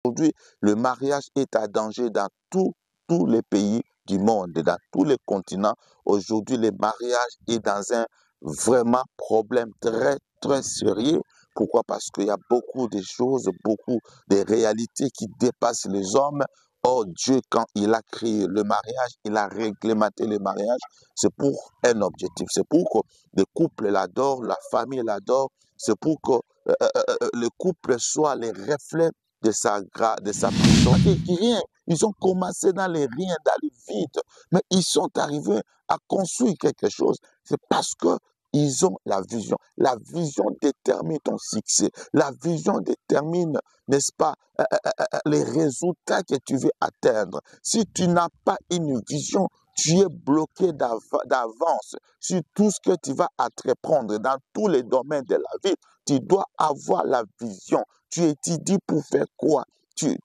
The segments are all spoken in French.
Aujourd'hui, le mariage est à danger dans tous les pays du monde, dans tous les continents. Aujourd'hui, le mariage est dans un vraiment problème très sérieux. Pourquoi? Parce qu'il y a beaucoup de choses, beaucoup de réalités qui dépassent les hommes. Or, Dieu, quand il a créé le mariage, il a réglementé le mariage, c'est pour un objectif. C'est pour que le couple l'adore, la famille l'adore. C'est pour que le couple soit les reflets de sa puissance. Rien. Ils ont commencé dans les riens, dans les vides, mais ils sont arrivés à construire quelque chose. C'est parce que ils ont la vision. La vision détermine ton succès. La vision détermine, n'est-ce pas, les résultats que tu veux atteindre. Si tu n'as pas une vision, tu es bloqué d'avance sur tout ce que tu vas entreprendre dans tous les domaines de la vie. Tu dois avoir la vision. Tu étudies pour faire quoi? Tu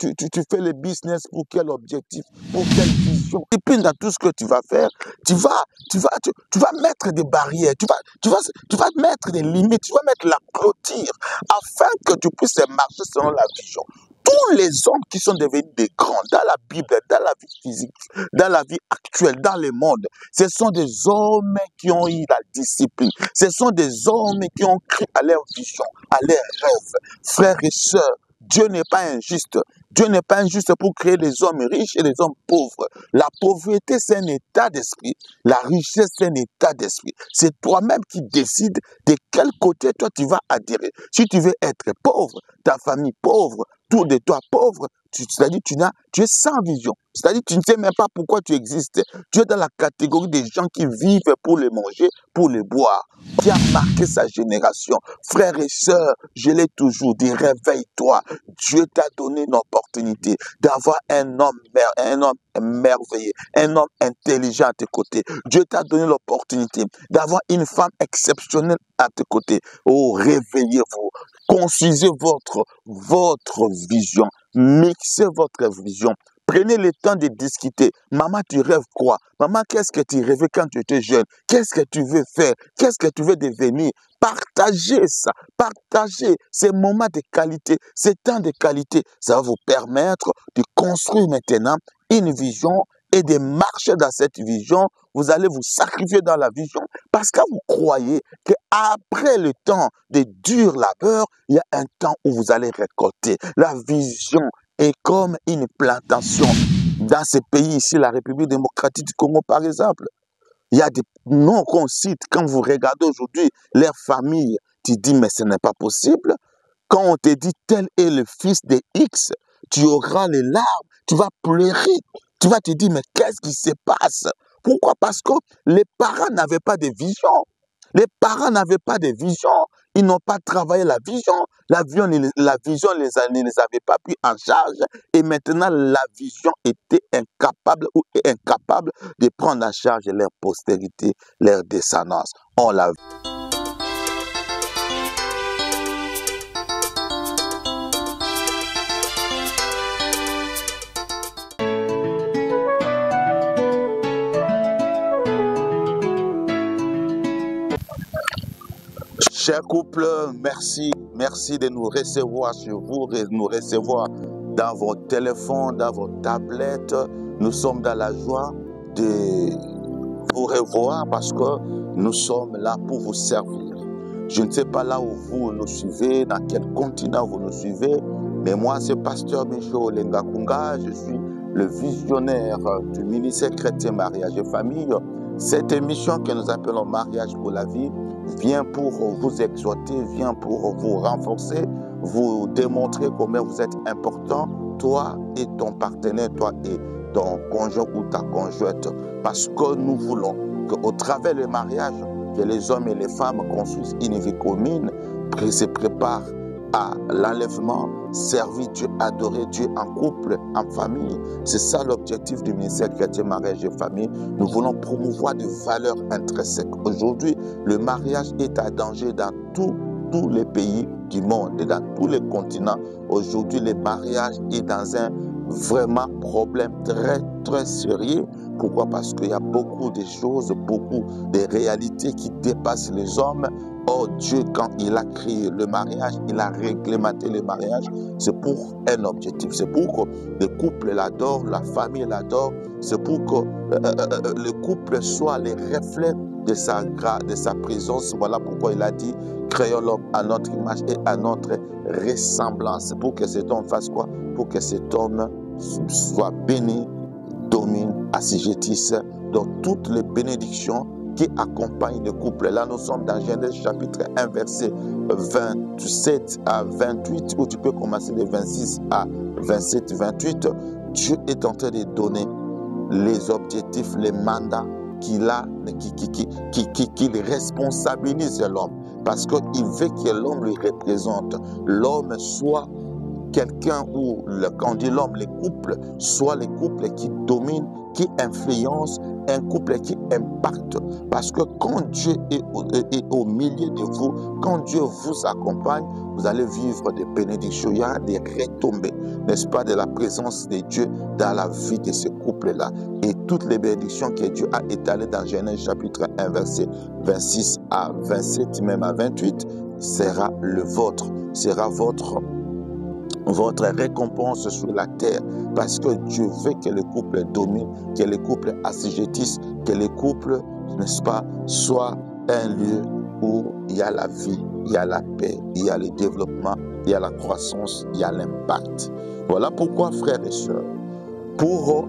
fais le business pour quel objectif? Pour quelle vision? Et puis dans tout ce que tu vas faire, tu vas mettre des barrières, tu vas mettre des limites, tu vas mettre la clôture afin que tu puisses marcher selon la vision. Tous les hommes qui sont devenus des grands dans la Bible, dans la vie physique, dans la vie actuelle, dans le monde, ce sont des hommes qui ont eu la discipline. Ce sont des hommes qui ont cru à leur vision, à leurs rêves. Frères et sœurs, Dieu n'est pas injuste. Dieu n'est pas injuste pour créer des hommes riches et des hommes pauvres. La pauvreté, c'est un état d'esprit. La richesse, c'est un état d'esprit. C'est toi-même qui décides de quel côté toi tu vas adhérer. Si tu veux être pauvre, ta famille pauvre, tout de toi pauvre, c'est-à-dire tu es sans vision. C'est-à-dire tu ne sais même pas pourquoi tu existes. Tu es dans la catégorie des gens qui vivent pour les manger, pour les boire. Qui a marqué sa génération. Frères et sœurs, je l'ai toujours dit, réveille-toi. Dieu t'a donné une opportunité d'avoir un homme merveilleux, un homme intelligent à tes côtés. Dieu t'a donné l'opportunité d'avoir une femme exceptionnelle à tes côtés. Oh, réveillez-vous. Construisez votre vision. Mixez votre vision. Prenez le temps de discuter. Maman, tu rêves quoi? Maman, qu'est-ce que tu rêvais quand tu étais jeune? Qu'est-ce que tu veux faire? Qu'est-ce que tu veux devenir? Partagez ça. Partagez ces moments de qualité, ces temps de qualité. Ça va vous permettre de construire maintenant une vision et de marcher dans cette vision. Vous allez vous sacrifier dans la vision parce que vous croyez qu'après le temps de dur labeur, il y a un temps où vous allez récolter. La vision est comme une plantation. Dans ces pays ici, la République démocratique du Congo par exemple, il y a des noms qu'on cite. Quand vous regardez aujourd'hui leur famille, tu dis mais ce n'est pas possible. Quand on te dit tel est le fils de X, tu auras les larmes, tu vas pleurer. Tu vas te dire mais qu'est-ce qui se passe? Pourquoi? Parce que les parents n'avaient pas de vision. Les parents n'avaient pas de vision. Ils n'ont pas travaillé la vision. La vision ne les avait pas pris en charge. Et maintenant, la vision était incapable ou incapable de prendre en charge leur postérité, leur descendance. On l'a vu. Chers couples, merci de nous recevoir sur vous, de nous recevoir dans vos téléphones, dans vos tablettes. Nous sommes dans la joie de vous revoir parce que nous sommes là pour vous servir. Je ne sais pas là où vous nous suivez, dans quel continent vous nous suivez, mais moi c'est Pasteur Michel Olenga-Kunga, je suis le visionnaire du ministère chrétien mariage et famille. Cette émission que nous appelons Mariage pour la vie vient pour vous exhorter, vient pour vous renforcer, vous démontrer combien vous êtes important, toi et ton partenaire, toi et ton conjoint ou ta conjointe. Parce que nous voulons qu'au travers du mariage, que les hommes et les femmes construisent une vie commune, se préparent à l'enlèvement, servir Dieu, adorer Dieu en couple, en famille. C'est ça l'objectif du ministère chrétien mariage et famille. Nous voulons promouvoir des valeurs intrinsèques. Aujourd'hui, le mariage est à danger dans tous les pays du monde et dans tous les continents. Aujourd'hui, le mariage est dans un vraiment problème très sérieux. Pourquoi? Parce qu'il y a beaucoup de choses, beaucoup de réalités qui dépassent les hommes. Oh Dieu, quand il a créé le mariage, il a réglementé le mariage, c'est pour un objectif. C'est pour que le couple l'adore, la famille l'adore. C'est pour que le couple soit les reflets de sa présence. Voilà pourquoi il a dit, créons l'homme à notre image et à notre ressemblance. C'est pour que cet homme fasse quoi? Pour que cet homme soit béni, domine, assujettisse dans toutes les bénédictions qui accompagne le couple. Là, nous sommes dans Genèse chapitre 1, verset 27 à 28, où tu peux commencer de 26 à 27, 28. Dieu est en train de donner les objectifs, les mandats qu'il a, qu'il responsabilise l'homme. Parce qu'il veut que l'homme lui représente. L'homme soit quelqu'un où, quand on dit l'homme, les couples, soit les couples qui dominent, qui influencent, un couple qui impacte. Parce que quand Dieu est au milieu de vous, quand Dieu vous accompagne, vous allez vivre des bénédictions. Il y a des retombées, n'est-ce pas, de la présence de Dieu dans la vie de ce couple-là. Et toutes les bénédictions que Dieu a étalées dans Genèse chapitre 1, verset 26 à 27, même à 28, sera le vôtre, sera votre récompense sur la terre, parce que Dieu veut que le couple domine, que le couple assujettisse, que le couple, n'est-ce pas, soit un lieu où il y a la vie, il y a la paix, il y a le développement, il y a la croissance, il y a l'impact. Voilà pourquoi, frères et sœurs, pour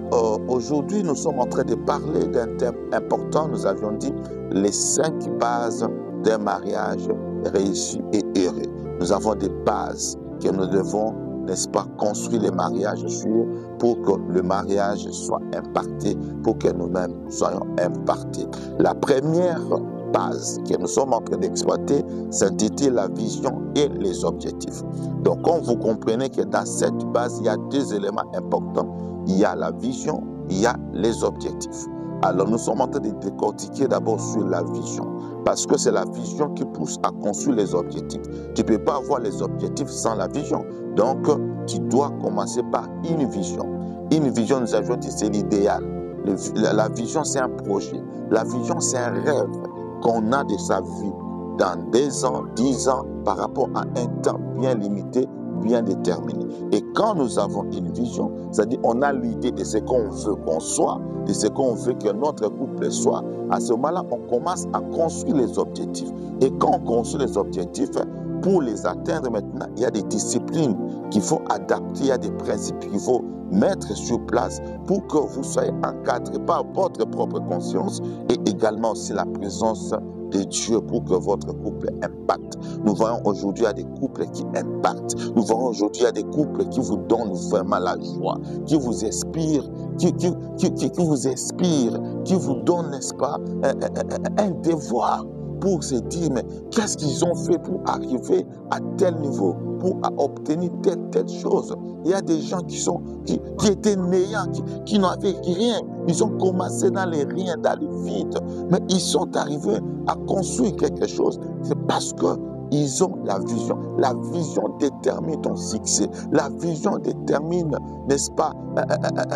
aujourd'hui, nous sommes en train de parler d'un thème important. Nous avions dit les 5 bases d'un mariage réussi et heureux. Nous avons des bases que nous devons, n'est-ce pas, construire les mariages sur, pour que le mariage soit impacté, pour que nous-mêmes soyons impactés. La première base que nous sommes en train d'exploiter s'intitule la vision et les objectifs. Donc, quand vous comprenez que dans cette base, il y a 2 éléments importants. Il y a la vision, il y a les objectifs. Alors, nous sommes en train de décortiquer d'abord sur la vision, parce que c'est la vision qui pousse à construire les objectifs. Tu ne peux pas avoir les objectifs sans la vision. Donc, tu dois commencer par une vision. Une vision, nous avions dit, c'est l'idéal. La vision, c'est un projet. La vision, c'est un rêve qu'on a de sa vie dans 2 ans, 10 ans, par rapport à un temps bien limité, bien déterminé. Et quand nous avons une vision, c'est-à-dire on a l'idée de ce qu'on veut qu'on soit, de ce qu'on veut que notre couple soit, à ce moment-là, on commence à construire les objectifs. Et quand on construit les objectifs, pour les atteindre maintenant, il y a des disciplines qu'il faut adapter, il y a des principes qu'il faut mettre sur place pour que vous soyez encadrés par votre propre conscience et également aussi la présence de Dieu pour que votre couple impacte. Nous voyons aujourd'hui il y a des couples qui impactent. Nous voyons aujourd'hui il y a des couples qui vous donnent vraiment la joie, qui vous inspirent, qui vous inspirent, qui vous donnent, n'est-ce pas, un devoir pour se dire, mais qu'est-ce qu'ils ont fait pour arriver à tel niveau, pour obtenir telle chose. Il y a des gens qui étaient néants, qui n'avaient rien. Ils ont commencé dans les riens, dans le vide, mais ils sont arrivés à construire quelque chose. C'est parce qu'ils ont la vision. La vision détermine ton succès. La vision détermine, n'est-ce pas,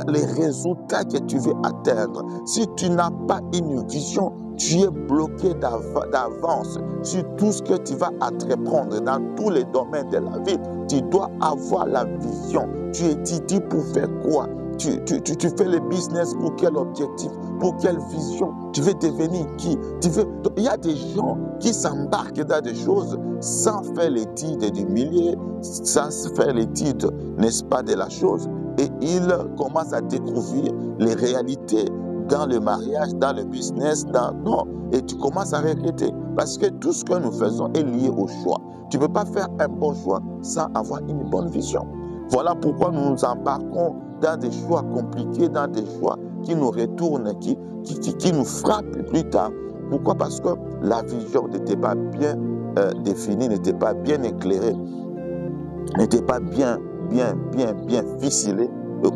les résultats que tu veux atteindre. Si tu n'as pas une vision, tu es bloqué d'avance sur tout ce que tu vas entreprendre dans tous les domaines de la vie. Tu dois avoir la vision. Tu étudies pour faire quoi? Tu fais le business pour quel objectif? Pour quelle vision? Tu veux devenir qui? Donc, il y a des gens qui s'embarquent dans des choses sans faire l'étude du milieu, sans faire l'étude, n'est-ce pas, de la chose. Et ils commencent à découvrir les réalités dans le mariage, dans le business, non. Et tu commences à regretter. Parce que tout ce que nous faisons est lié au choix. Tu ne peux pas faire un bon choix sans avoir une bonne vision. Voilà pourquoi nous nous embarquons dans des choix compliqués, dans des choix qui nous retournent, qui nous frappent plus tard. Pourquoi? Parce que la vision n'était pas bien définie, n'était pas bien éclairée, n'était pas bien ficelée.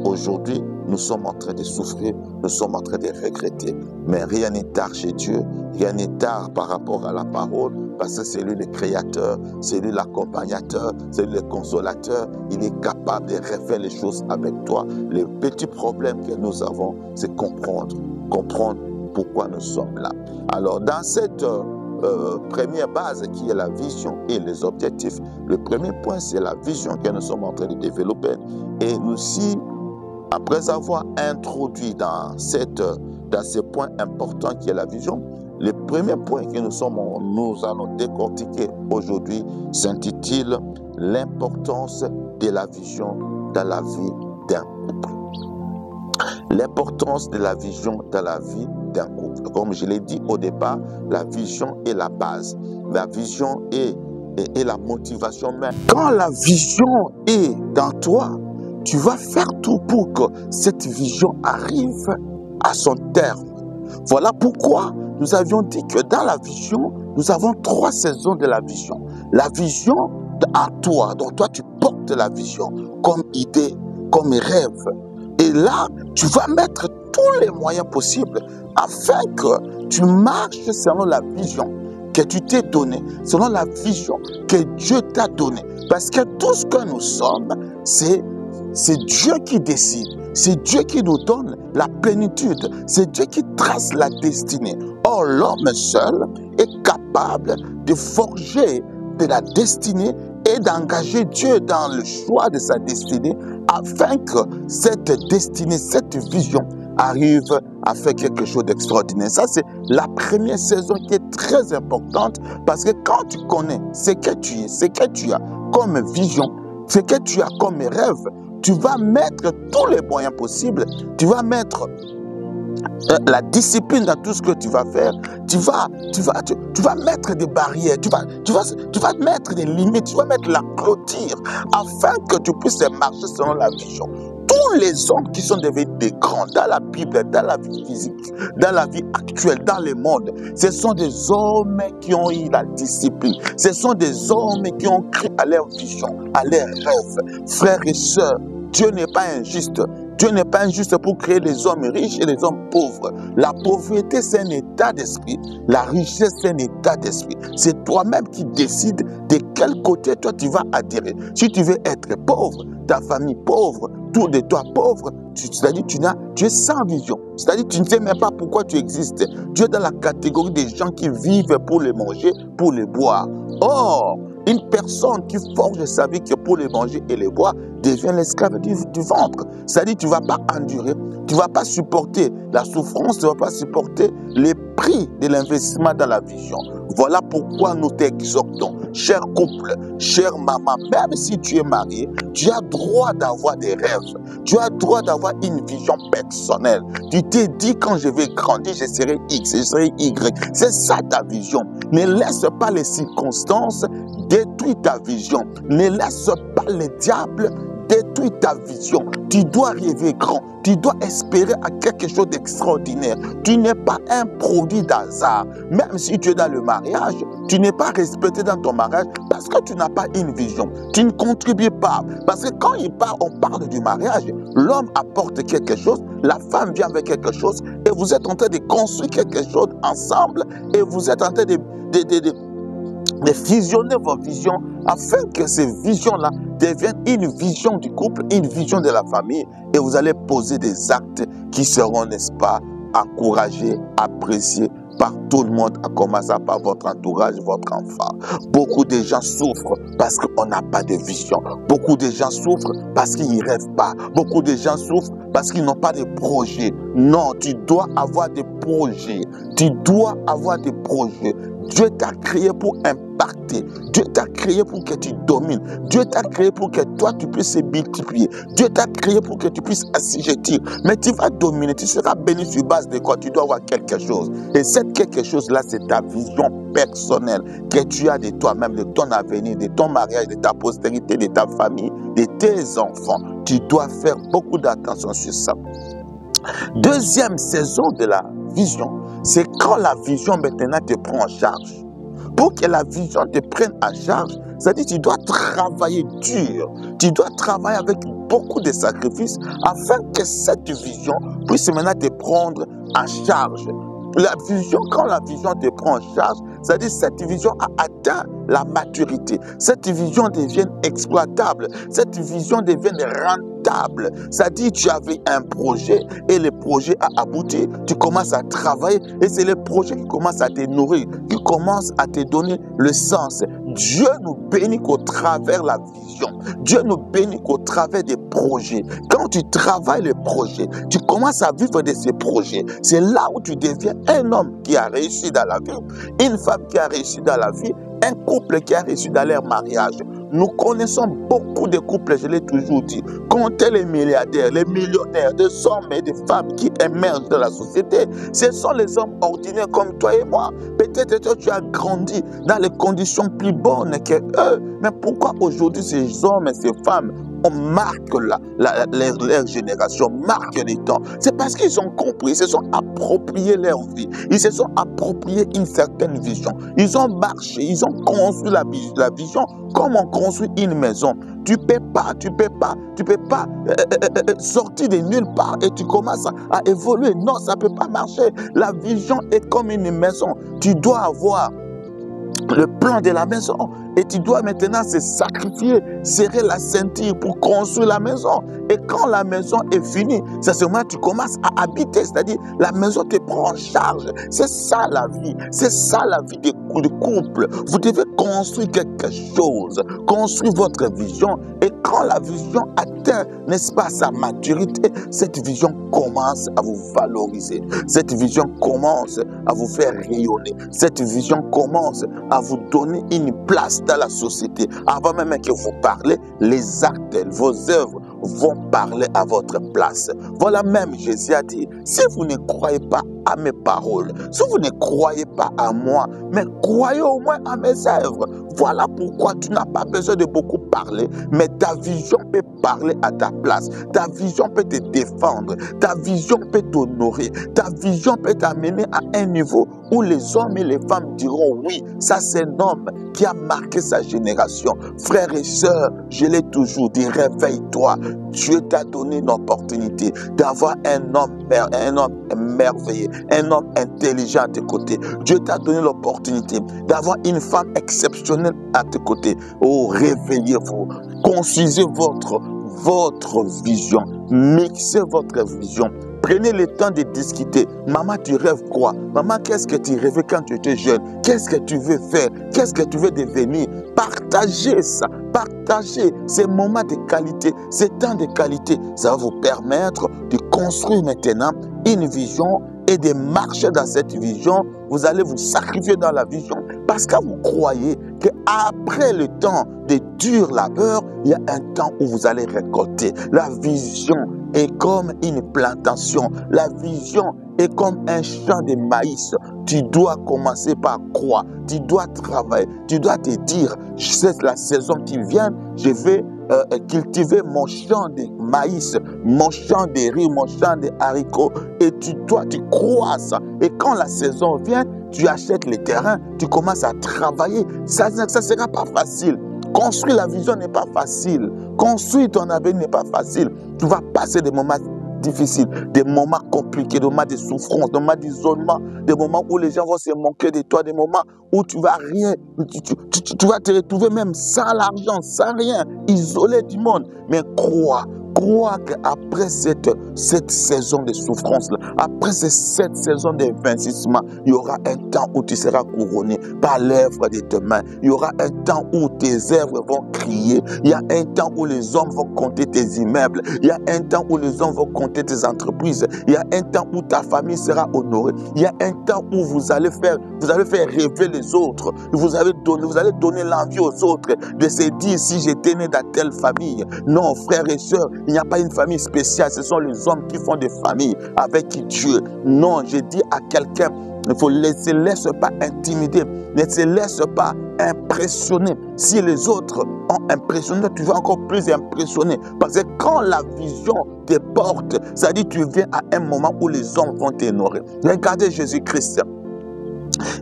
Aujourd'hui, nous sommes en train de souffrir, nous sommes en train de regretter. Mais rien n'est tard chez Dieu, rien n'est tard par rapport à la parole, parce que c'est lui le créateur, c'est lui l'accompagnateur, c'est lui le consolateur. Il est capable de refaire les choses avec toi. Le petit problème que nous avons, c'est comprendre pourquoi nous sommes là. Alors, dans cette première base qui est la vision et les objectifs. Le premier point, c'est la vision que nous sommes en train de développer. Et nous, si, après avoir introduit dans ce point important qui est la vision, le premier point que nous allons décortiquer aujourd'hui s'intitule « L'importance de la vision dans la vie d'un couple ». L'importance de la vision dans la vie d'un couple. Comme je l'ai dit au départ, la vision est la base. La vision est la motivation même. Quand la vision est dans toi, tu vas faire tout pour que cette vision arrive à son terme. Voilà pourquoi nous avions dit que dans la vision, nous avons 3 saisons de la vision. La vision à toi, donc toi tu portes la vision comme idée, comme rêve. Et là, tu vas mettre tous les moyens possibles afin que tu marches selon la vision que tu t'es donnée, selon la vision que Dieu t'a donnée. Parce que tout ce que nous sommes, c'est Dieu qui décide. C'est Dieu qui nous donne la plénitude. C'est Dieu qui trace la destinée. Or, l'homme seul est capable de forger de la destinée et d'engager Dieu dans le choix de sa destinée afin que cette destinée, cette vision arrive à faire quelque chose d'extraordinaire. Ça, c'est la première saison qui est très importante parce que quand tu connais ce que tu es, ce que tu as comme vision, ce que tu as comme rêve, tu vas mettre tous les moyens possibles, tu vas mettre la discipline dans tout ce que tu vas faire, tu vas mettre des barrières, tu vas mettre des limites, tu vas mettre la clôture afin que tu puisses marcher selon la vision. Tous les hommes qui sont devenus des grands dans la Bible, dans la vie physique, dans la vie actuelle, dans le monde, ce sont des hommes qui ont eu la discipline. Ce sont des hommes qui ont cru à leur vision, à leurs rêves. Frères et sœurs, Dieu n'est pas injuste. Dieu n'est pas injuste pour créer les hommes riches et les hommes pauvres. La pauvreté, c'est un état d'esprit. La richesse, c'est un état d'esprit. C'est toi-même qui décides de quel côté toi tu vas adhérer. Si tu veux être pauvre, ta famille pauvre, tout de toi pauvre, c'est-à-dire tu es sans vision. C'est-à-dire tu ne sais même pas pourquoi tu existes. Tu es dans la catégorie des gens qui vivent pour les manger, pour les boire. Or, une personne qui forge sa vie que pour les manger et les boire devient l'esclave du ventre. C'est-à-dire tu ne vas pas endurer, tu ne vas pas supporter la souffrance, tu ne vas pas supporter les prix de l'investissement dans la vision. Voilà pourquoi nous t'exhortons, cher couple, chère maman, même si tu es marié, tu as droit d'avoir des rêves, tu as droit d'avoir une vision personnelle. Tu t'es dit quand je vais grandir, je serai X, je serai Y. C'est ça ta vision. Ne laisse pas les circonstances détruire ta vision. Ne laisse pas le diable détruire ta vision. Tu dois rêver grand. Tu dois espérer à quelque chose d'extraordinaire. Tu n'es pas un produit d'hasard. Même si tu es dans le mariage, tu n'es pas respecté dans ton mariage parce que tu n'as pas une vision. Tu ne contribues pas. Parce que quand on parle du mariage, l'homme apporte quelque chose, la femme vient avec quelque chose et vous êtes en train de construire quelque chose ensemble et vous êtes en train de fusionner vos visions afin que ces visions-là deviennent une vision du couple, une vision de la famille et vous allez poser des actes qui seront, n'est-ce pas, encouragés, appréciés par tout le monde, à commencer par votre entourage, votre enfant. Beaucoup de gens souffrent parce qu'on n'a pas de vision. Beaucoup de gens souffrent parce qu'ils ne rêvent pas. Beaucoup de gens souffrent parce qu'ils n'ont pas de projet. Non, tu dois avoir des projets. Tu dois avoir des projets. Dieu t'a créé pour impacter. Dieu t'a créé pour que tu domines. Dieu t'a créé pour que toi, tu puisses se multiplier. Dieu t'a créé pour que tu puisses assujettir. Mais tu vas dominer. Tu seras béni sur base de quoi? Tu dois avoir quelque chose. Et cette quelque chose-là, c'est ta vision personnelle que tu as de toi-même, de ton avenir, de ton mariage, de ta postérité, de ta famille, de tes enfants. Tu dois faire beaucoup d'attention sur ça. Deuxième saison de la vision, c'est quand la vision maintenant te prend en charge. Pour que la vision te prenne en charge, c'est-à-dire que tu dois travailler dur, tu dois travailler avec beaucoup de sacrifices afin que cette vision puisse maintenant te prendre en charge. La vision, quand la vision te prend en charge, c'est-à-dire que cette vision a atteint la maturité. Cette vision devient exploitable. Cette vision devient stable. Ça dit, tu avais un projet et le projet a abouti. Tu commences à travailler et c'est le projet qui commence à te nourrir, qui commence à te donner le sens. Dieu nous bénit qu'au travers la vision. Dieu nous bénit qu'au travers des projets. Quand tu travailles les projets, tu commences à vivre de ces projets. C'est là où tu deviens un homme qui a réussi dans la vie, une femme qui a réussi dans la vie, un couple qui a réussi dans leur mariage. Nous connaissons beaucoup de couples, je l'ai toujours dit. Comptez les milliardaires, les millionnaires, des hommes et des femmes qui émergent de la société. Ce sont les hommes ordinaires comme toi et moi. Peut-être que tu as grandi dans les conditions plus bonnes que eux. Mais pourquoi aujourd'hui ces hommes et ces femmes on marque leur génération, marque les temps? C'est parce qu'ils ont compris, ils se sont appropriés leur vie, ils se sont appropriés une certaine vision. Ils ont marché, ils ont construit la vision comme on construit une maison. Tu peux pas sortir de nulle part et tu commences à évoluer. Non, ça peut pas marcher. La vision est comme une maison. Tu dois avoir le plan de la maison et tu dois maintenant se sacrifier, serrer la ceinture pour construire la maison. Et quand la maison est finie, c'est à ce moment tu commences à habiter, c'est-à-dire la maison te prend en charge. C'est ça la vie, c'est ça la vie de couple. Vous devez construire quelque chose, construire votre vision et quand la vision atteint, n'est-ce pas, sa maturité, cette vision commence à vous valoriser. Cette vision commence à vous faire rayonner. Cette vision commence à vous donner une place dans la société. Avant même que vous parlez, les actes, vos œuvres vont parler à votre place. Voilà même Jésus a dit, si vous ne croyez pas à mes paroles, si vous ne croyez pas à moi, mais croyez au moins à mes œuvres. Voilà pourquoi tu n'as pas besoin de beaucoup parler, mais ta vision peut parler à ta place. Ta vision peut te défendre, ta vision peut t'honorer, ta vision peut t'amener à un niveau où les hommes et les femmes diront oui, ça c'est un homme qui a marqué sa génération. Frères et sœurs, je l'ai toujours dit, réveille-toi. Dieu t'a donné une opportunité d'avoir un homme merveilleux, un homme intelligent à tes côtés. Dieu t'a donné l'opportunité d'avoir une femme exceptionnelle à tes côtés. Oh, réveillez-vous, construisez votre vision, mixez votre vision. Prenez le temps de discuter. Maman, tu rêves quoi? Maman, qu'est-ce que tu rêvais quand tu étais jeune? Qu'est-ce que tu veux faire? Qu'est-ce que tu veux devenir? Partagez ça. Partagez ces moments de qualité, ces temps de qualité. Ça va vous permettre de construire maintenant une vision et de marcher dans cette vision. Vous allez vous sacrifier dans la vision parce que vous croyez qu'après le temps de dur labeur, il y a un temps où vous allez récolter. La vision est comme une plantation. La vision est comme un champ de maïs. Tu dois commencer par croire. Tu dois travailler. Tu dois te dire, c'est la saison qui vient, je vais cultiver mon champ de maïs, mon champ de riz, mon champ de haricots. Et tu crois à ça. Et quand la saison vient, tu achètes les terrains, tu commences à travailler. Ça ne sera pas facile. Construire la vision n'est pas facile. Construire ton avenir n'est pas facile. Tu vas passer des moments difficiles, des moments compliqués, des moments de souffrance, des moments d'isolement, des moments où les gens vont se moquer de toi, des moments où tu vas rien, tu vas te retrouver même sans l'argent, sans rien, isolé du monde. Mais crois qu'après cette saison de souffrance-là, après cette saison d'investissement, il y aura un temps où tu seras couronné par l'œuvre de tes mains. Il y aura un temps où tes œuvres vont crier. Il y a un temps où les hommes vont compter tes immeubles. Il y a un temps où les hommes vont compter tes entreprises. Il y a un temps où ta famille sera honorée. Il y a un temps où vous allez faire rêver les autres. Vous allez donner l'envie aux autres de se dire si j'étais né dans telle famille. Non, frères et sœurs, il n'y a pas une famille spéciale. Ce sont les hommes qui font des familles avec Dieu. Non, je dis à quelqu'un, il faut ne se laisse pas intimider, ne se laisse pas impressionner. Si les autres ont impressionné, tu vas encore plus impressionner. Parce que quand la vision te porte, ça dit que tu viens à un moment où les hommes vont t'honorer. Regardez Jésus-Christ.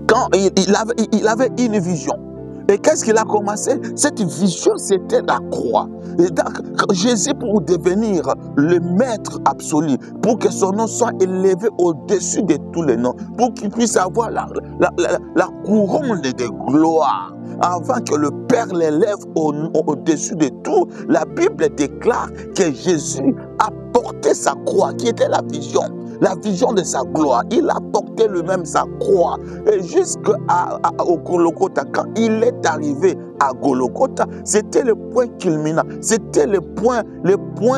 Quand il avait une vision. Et qu'est-ce qu'il a commencé? Cette vision, c'était la croix. Et donc, Jésus, pour devenir le maître absolu, pour que son nom soit élevé au-dessus de tous les noms, pour qu'il puisse avoir la couronne de gloire, avant que le Père l'élève au-dessus de tout. La Bible déclare que Jésus a porté sa croix, qui était la vision de sa gloire. Il a porté lui-même sa croix. Et jusqu'au Golgotha, quand il est arrivé à Golgotha, c'était le point culminant, c'était le point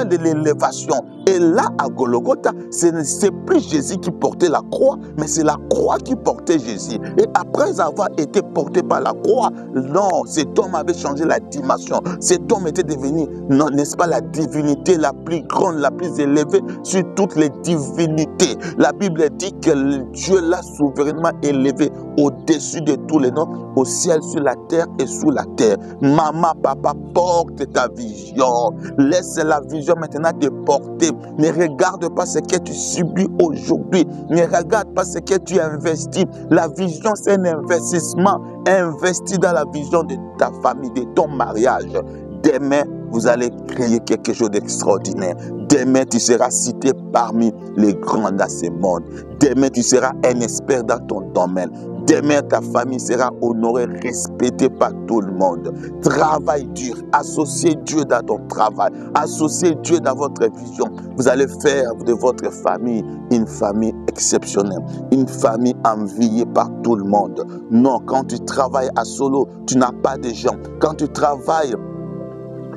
de l'élévation. Et là, à Golgotha, ce n'est plus Jésus qui portait la croix, mais c'est la croix qui portait Jésus. Et après avoir été porté par la croix, non, cet homme avait changé la dimension. Cet homme était devenu, non, n'est-ce pas, la divinité la plus grande, la plus élevée sur toutes les divinités. La Bible dit que Dieu l'a souverainement élevé au-dessus de tous les noms, au ciel, sur la terre et sous la terre. Maman, papa, porte ta vision. Laisse la vision maintenant te porter. Ne regarde pas ce que tu subis aujourd'hui. Ne regarde pas ce que tu investis. La vision, c'est un investissement. Investis dans la vision de ta famille, de ton mariage. Demain, vous allez créer quelque chose d'extraordinaire. Demain, tu seras cité parmi les grands dans ce monde. Demain, tu seras un expert dans ton domaine. Demain, ta famille sera honorée, respectée par tout le monde. Travaille dur. Associez Dieu dans ton travail. Associez Dieu dans votre vision. Vous allez faire de votre famille une famille exceptionnelle. Une famille enviée par tout le monde. Non, quand tu travailles à solo, tu n'as pas de gens. Quand tu travailles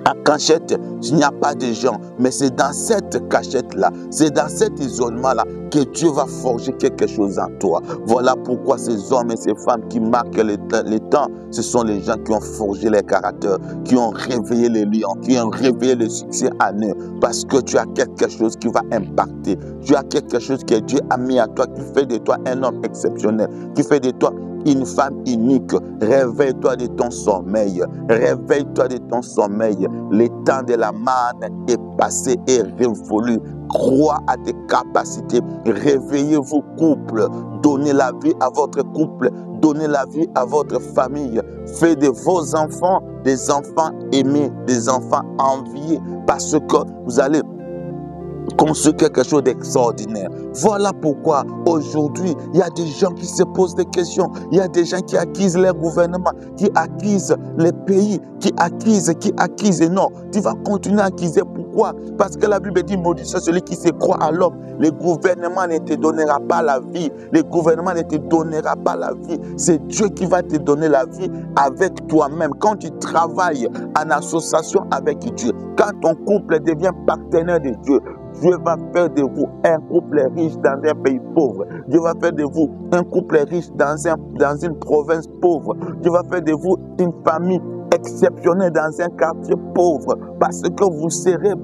à cachette, il n'y a pas de gens, mais c'est dans cette cachette-là, c'est dans cet isolement-là que Dieu va forger quelque chose en toi. Voilà pourquoi ces hommes et ces femmes qui marquent les temps, ce sont les gens qui ont forgé les caractères, qui ont réveillé les lions, qui ont réveillé le succès en eux, parce que tu as quelque chose qui va impacter. Tu as quelque chose que Dieu a mis à toi, qui fait de toi un homme exceptionnel, qui fait de toi une femme unique. Réveille-toi de ton sommeil. Réveille-toi de ton sommeil. Le temps de la manne est passé et révolu. Crois à tes capacités. Réveillez-vous, couple. Donnez la vie à votre couple. Donnez la vie à votre famille. Faites de vos enfants des enfants aimés, des enfants enviés, parce que vous allez construire quelque chose d'extraordinaire. Voilà pourquoi aujourd'hui, il y a des gens qui se posent des questions. Il y a des gens qui accusent leur gouvernement, qui accusent les pays, qui accusent. Et non, tu vas continuer à accuser. Pourquoi? Parce que la Bible dit, maudit soit celui qui se croit à l'homme. Le gouvernement ne te donnera pas la vie. Le gouvernement ne te donnera pas la vie. C'est Dieu qui va te donner la vie avec toi-même. Quand tu travailles en association avec Dieu, quand ton couple devient partenaire de Dieu, Dieu va faire de vous un couple riche dans un pays pauvre. Dieu va faire de vous un couple riche dans une province pauvre. Dieu va faire de vous une famille exceptionnelle dans un quartier pauvre. Parce que vous serez,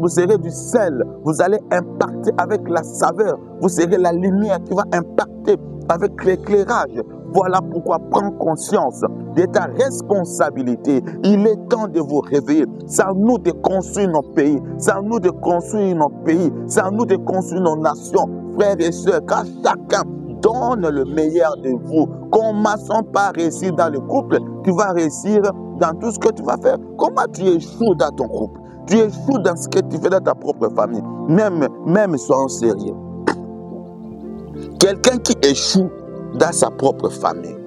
vous serez du sel. Vous allez impacter avec la saveur. Vous serez la lumière qui va impacter avec l'éclairage. Voilà pourquoi prends conscience de ta responsabilité. Il est temps de vous réveiller. C'est à nous de construire nos pays. C'est à nous de construire nos pays. C'est à nous de construire nos nations. Frères et sœurs, car chacun donne le meilleur de vous. Commençons par réussir dans le couple. Tu vas réussir dans tout ce que tu vas faire. Comment tu échoues dans ton couple? Tu échoues dans ce que tu fais dans ta propre famille. Même soyons sérieux. Quelqu'un qui échoue dans sa propre famille,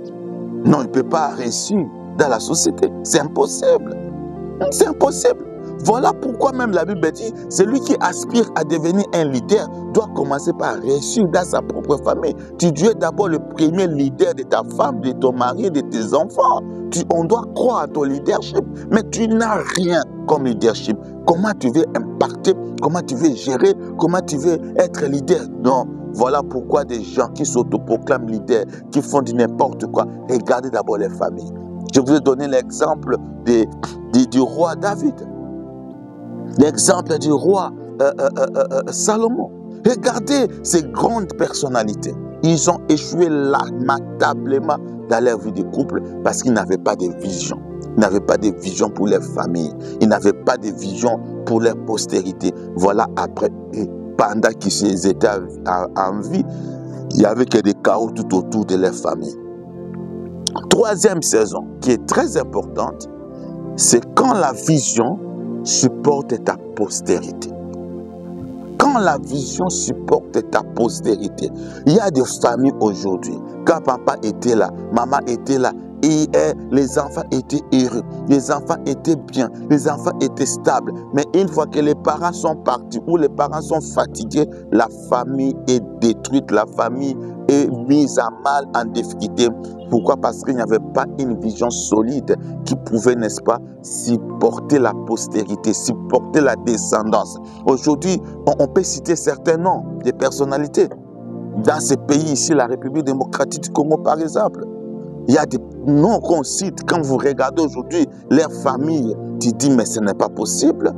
non, il ne peut pas réussir dans la société. C'est impossible. C'est impossible. Voilà pourquoi même la Bible dit, celui qui aspire à devenir un leader doit commencer par réussir dans sa propre famille. Tu es d'abord le premier leader de ta femme, de ton mari, de tes enfants. On doit croire à ton leadership, mais tu n'as rien comme leadership. Comment tu veux impacter? Comment tu veux gérer? Comment tu veux être leader? Non. Voilà pourquoi des gens qui s'autoproclament leaders, qui font du n'importe quoi, regardez d'abord les familles. Je vous ai donné l'exemple du roi David, l'exemple du roi Salomon. Regardez ces grandes personnalités. Ils ont échoué lamentablement dans leur vie de couple parce qu'ils n'avaient pas de vision. Ils n'avaient pas de vision pour leur famille. Ils n'avaient pas de vision pour leur postérité. Voilà après pendant qu'ils étaient en vie, il n'y avait que des chaos tout autour de leur famille. Troisième saison, qui est très importante, c'est quand la vision supporte ta postérité. Quand la vision supporte ta postérité. Il y a des familles aujourd'hui, quand papa était là, maman était là, les enfants étaient heureux, les enfants étaient bien, les enfants étaient stables. Mais une fois que les parents sont partis ou les parents sont fatigués, la famille est détruite, la famille est mise à mal, en difficulté. Pourquoi? Parce qu'il n'y avait pas une vision solide qui pouvait, n'est-ce pas, supporter la postérité, supporter la descendance. Aujourd'hui, on peut citer certains noms de personnalités. Dans ces pays ici, la République démocratique du Congo par exemple, il y a des noms qu'on cite. Quand vous regardez aujourd'hui leur famille, tu dis mais ce n'est pas possible.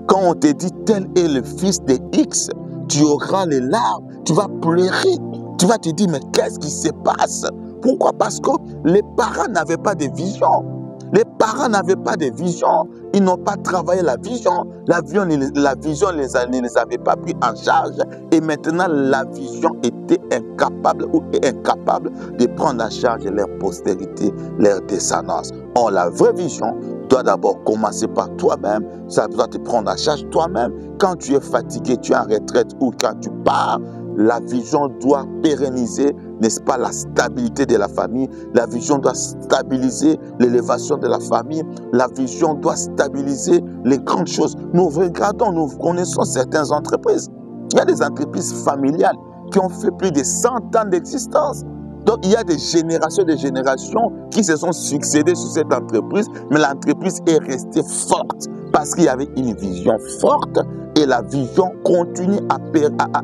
Quand on te dit tel est le fils de X, tu auras les larmes, tu vas pleurer. Tu vas te dire mais qu'est-ce qui se passe? Pourquoi? Parce que les parents n'avaient pas de vision. Les parents n'avaient pas de vision. Ils n'ont pas travaillé la vision. La vision ne les avait pas pris en charge. Et maintenant, la vision était incapable ou est incapable de prendre en charge leur postérité, leur descendance. Or, la vraie vision doit d'abord commencer par toi-même. Ça doit te prendre en charge toi-même. Quand tu es fatigué, tu es en retraite ou quand tu pars, la vision doit pérenniser, n'est-ce pas, la stabilité de la famille. La vision doit stabiliser l'élévation de la famille. La vision doit stabiliser les grandes choses. Nous regardons, nous connaissons certaines entreprises. Il y a des entreprises familiales qui ont fait plus de 100 ans d'existence. Donc, il y a des générations qui se sont succédées sur cette entreprise, mais l'entreprise est restée forte parce qu'il y avait une vision forte et la vision continue à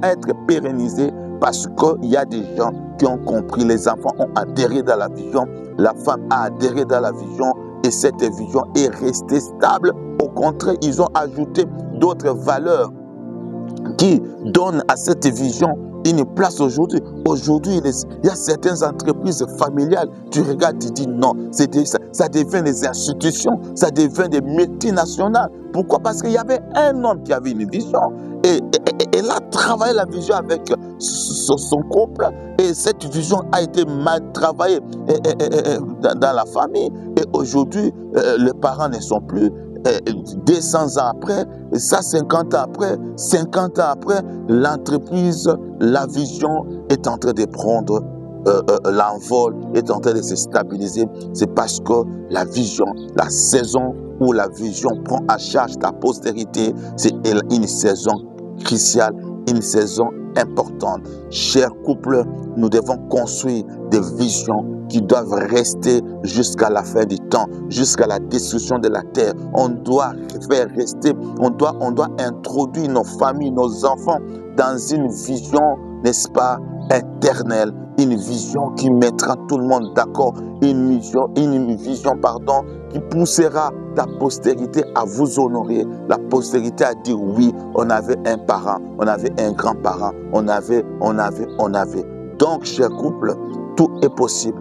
être pérennisée parce qu'il y a des gens qui ont compris, les enfants ont adhéré dans la vision, la femme a adhéré dans la vision et cette vision est restée stable. Au contraire, ils ont ajouté d'autres valeurs qui donnent à cette vision une place aujourd'hui. Aujourd'hui, il y a certaines entreprises familiales, tu regardes, tu dis non, ça devient des institutions, ça devient des multinationales. Pourquoi? Parce qu'il y avait un homme qui avait une vision et il a travaillé la vision avec son couple et cette vision a été mal travaillée dans la famille. Et aujourd'hui, les parents ne sont plus. 200 ans après, 150 ans après, 50 ans après, l'entreprise, la vision est en train de prendre l'envol, est en train de se stabiliser. C'est parce que la vision, la saison où la vision prend à charge ta postérité, c'est une saison cruciale, une saison importante. Chers couples, nous devons construire des visions qui doivent rester jusqu'à la fin du temps, jusqu'à la destruction de la terre. On doit faire rester, on doit introduire nos familles, nos enfants dans une vision, n'est-ce pas, éternelle, une vision qui mettra tout le monde d'accord, une vision, qui poussera la postérité à vous honorer, la postérité à dire oui, on avait un parent, on avait un grand-parent, on avait. Donc, chers couples, tout est possible.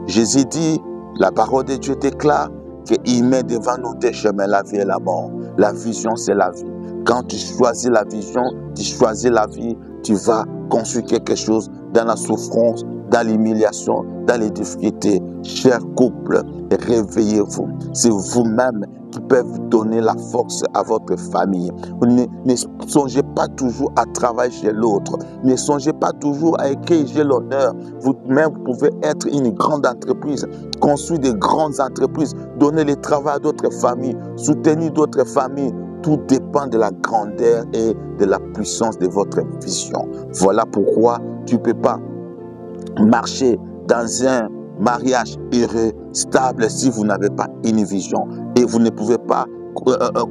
Jésus dit, la parole de Dieu déclare qu'il met devant nous deux chemins, la vie et la mort. La vision, c'est la vie. Quand tu choisis la vision, tu choisis la vie, tu vas construire quelque chose dans la souffrance, dans l'humiliation, dans les difficultés. Chers couples, réveillez-vous. C'est vous-même qui peuvent donner la force à votre famille. Ne songez pas toujours à travailler chez l'autre. Ne songez pas toujours à écrire j'ai l'honneur. Vous-même, vous pouvez être une grande entreprise, construire des grandes entreprises, donner le travail à d'autres familles, soutenir d'autres familles. Tout dépend de la grandeur et de la puissance de votre vision. Voilà pourquoi tu ne peux pas marcher dans un mariage heureux, stable, si vous n'avez pas une vision. Et vous ne pouvez pas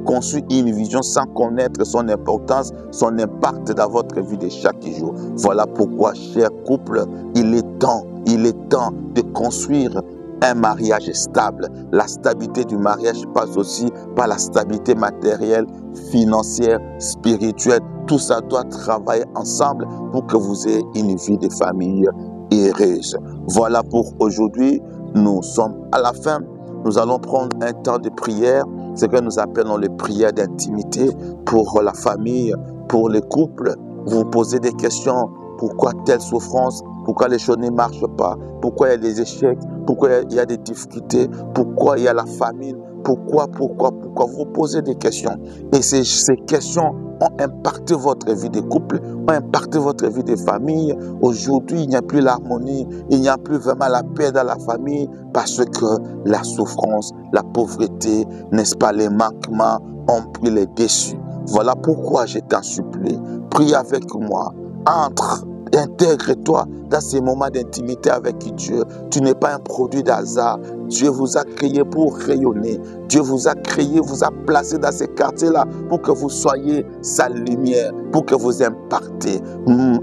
construire une vision sans connaître son importance, son impact dans votre vie de chaque jour. Voilà pourquoi, chers couples, il est temps de construire un mariage stable. La stabilité du mariage passe aussi par la stabilité matérielle, financière, spirituelle. Tout ça doit travailler ensemble pour que vous ayez une vie de famille heureuse. Voilà pour aujourd'hui. Nous sommes à la fin. Nous allons prendre un temps de prière, ce que nous appelons les prières d'intimité pour la famille, pour les couples. Vous vous posez des questions. Pourquoi telle souffrance? Pourquoi les choses ne marchent pas? Pourquoi il y a des échecs? Pourquoi il y a des difficultés? Pourquoi il y a la famine? Pourquoi? Vous posez des questions. Et ces questions ont impacté votre vie de couple, ont impacté votre vie de famille. Aujourd'hui, il n'y a plus l'harmonie, il n'y a plus vraiment la paix dans la famille parce que la souffrance, la pauvreté, n'est-ce pas, les manquements ont pris les dessus. Voilà pourquoi je t'en supplie, prie avec moi, entre, intègre-toi dans ces moments d'intimité avec Dieu. Tu n'es pas un produit d'hasard. Dieu vous a créé pour rayonner. Dieu vous a créé, vous a placé dans ces quartiers-là pour que vous soyez sa lumière, pour que vous impactez.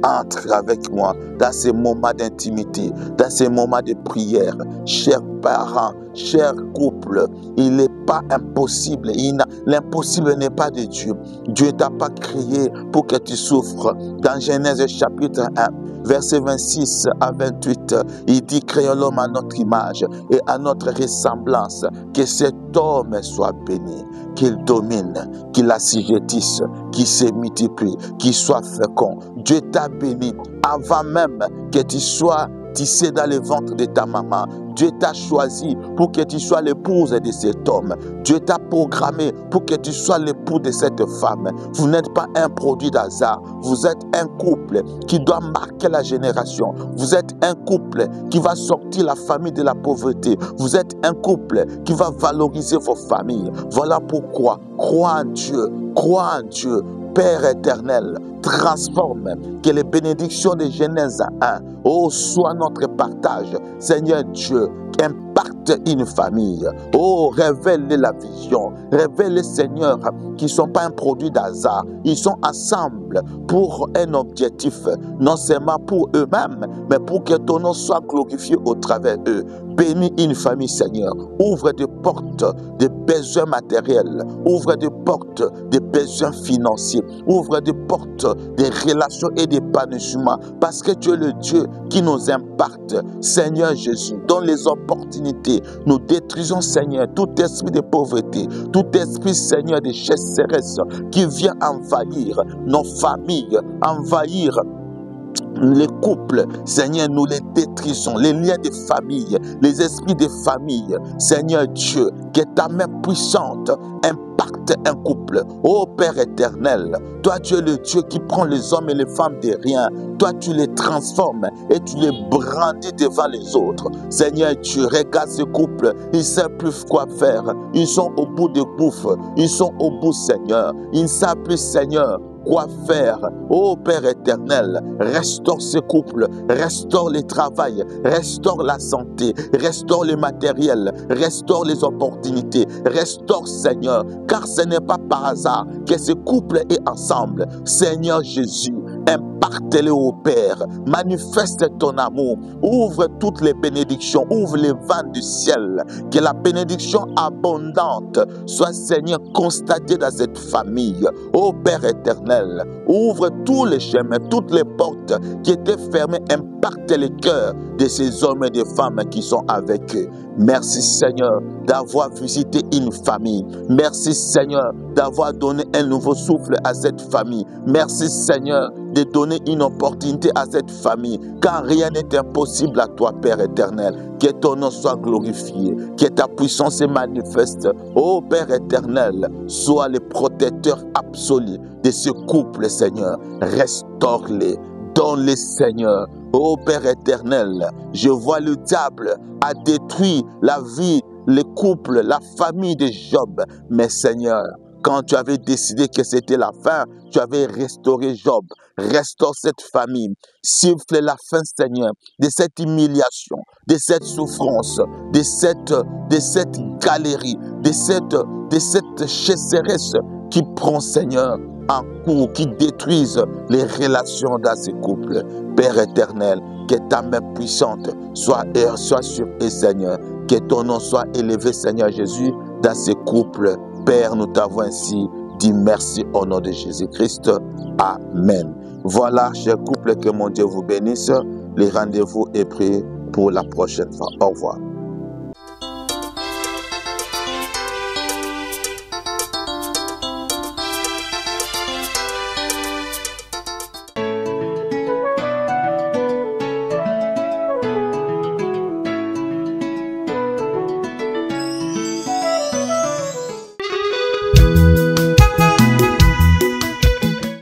Entre avec moi dans ces moments d'intimité, dans ces moments de prière. Chers parents, chers couples, il n'est pas impossible. L'impossible n'est pas de Dieu. Dieu ne t'a pas créé pour que tu souffres. Dans Genèse chapitre 1, verset 26 à 28, il dit: créons l'homme à notre image et à notre ressemblance, que cet homme soit béni, qu'il domine, qu'il assujettisse, qu'il se multiplie, qu'il soit fécond. Dieu t'a béni avant même que tu sois tissé dans le ventre de ta maman. Dieu t'a choisi pour que tu sois l'épouse de cet homme. Dieu t'a programmé pour que tu sois l'époux de cette femme. Vous n'êtes pas un produit d'hasard. Vous êtes un couple qui doit marquer la génération. Vous êtes un couple qui va sortir la famille de la pauvreté. Vous êtes un couple qui va valoriser vos familles. Voilà pourquoi crois en Dieu. Crois en Dieu. Père éternel, transforme, que les bénédictions de Genèse 1, soient notre partage. Seigneur Dieu, impacte une famille. Révèle la vision. Révèle, Seigneur, qui ne sont pas un produit d'hasard. Ils sont ensemble pour un objectif, non seulement pour eux-mêmes, mais pour que ton nom soit glorifié au travers d'eux. Bénis une famille, Seigneur. Ouvre des portes de besoins matériels. Ouvre des portes de besoins financiers. Ouvre des portes de relations et d'épanouissement. Parce que tu es le Dieu qui nous impacte. Seigneur Jésus, dans les opportunités, nous détruisons, Seigneur, tout esprit de pauvreté, tout esprit, Seigneur, de chasseresse qui vient envahir nos familles, envahir les couples. Seigneur, nous les détruisons, les liens de famille, les esprits de famille. Seigneur Dieu, que ta main puissante impacte un couple. Père éternel, toi tu es le Dieu qui prend les hommes et les femmes de rien. Toi tu les transformes et tu les brandis devant les autres. Seigneur Dieu, regarde ce couple, ils ne savent plus quoi faire. Ils sont au bout de gouffre, ils sont au bout, Seigneur. Ils ne savent plus, Seigneur, quoi faire. Père éternel, restaure ce couple, restaure le travail, restaure la santé, restaure le matériel, restaure les opportunités, restaure, Seigneur, car ce n'est pas par hasard que ce couple est ensemble. Seigneur Jésus, impacte-le au Père, manifeste ton amour, ouvre toutes les bénédictions, ouvre les vents du ciel, que la bénédiction abondante soit, Seigneur, constatée dans cette famille. Père éternel, ouvre tous les chemins, toutes les portes qui étaient fermées, impacte les cœurs de ces hommes et des femmes qui sont avec eux. Merci, Seigneur, d'avoir visité une famille. Merci, Seigneur, d'avoir donné un nouveau souffle à cette famille. Merci, Seigneur, de donner une opportunité à cette famille, car rien n'est impossible à toi, Père éternel. Que ton nom soit glorifié, que ta puissance se manifeste. Père éternel, sois le protecteur absolu de ce couple, Seigneur. Restaure-les, donne-les, Seigneur. Père éternel, je vois le diable a détruit la vie, le couple, la famille de Job. Mais Seigneur, quand tu avais décidé que c'était la fin, tu avais restauré Job. Restaure cette famille. Siffle la fin, Seigneur, de cette humiliation, de cette souffrance, de cette galerie, de cette chasseresse qui prend, Seigneur, en cours, qui détruisent les relations dans ces couples. Père éternel, que ta main puissante soit sur eux, Seigneur. Que ton nom soit élevé, Seigneur Jésus, dans ces couples. Père, nous t'avons ainsi dit merci au nom de Jésus-Christ. Amen. Voilà, chers couples, que mon Dieu vous bénisse. Le rendez-vous est pris pour la prochaine fois. Au revoir.